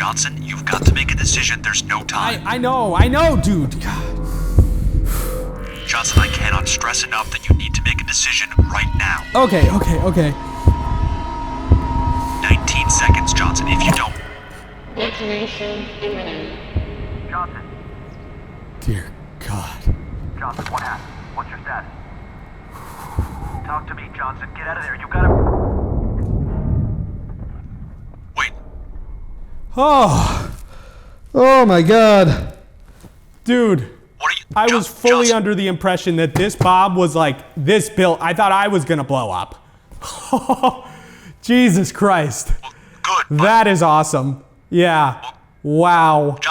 Johnson, you've got to make a decision. There's no time. I know, dude. God. Johnson, I cannot stress enough that you need to make a decision right now. Okay. 19 seconds, Johnson. If you don't... Detonation imminent. Johnson. Dear God. Johnson, what happened? What's your status? Talk to me, Johnson. Get out of there. You gotta... Wait. Oh my God. Dude. What are you... I was fully Johnson. under the impression that this bomb was like this built. I thought I was gonna blow up. Jesus Christ. Well, good, but... That is awesome. Yeah. Wow.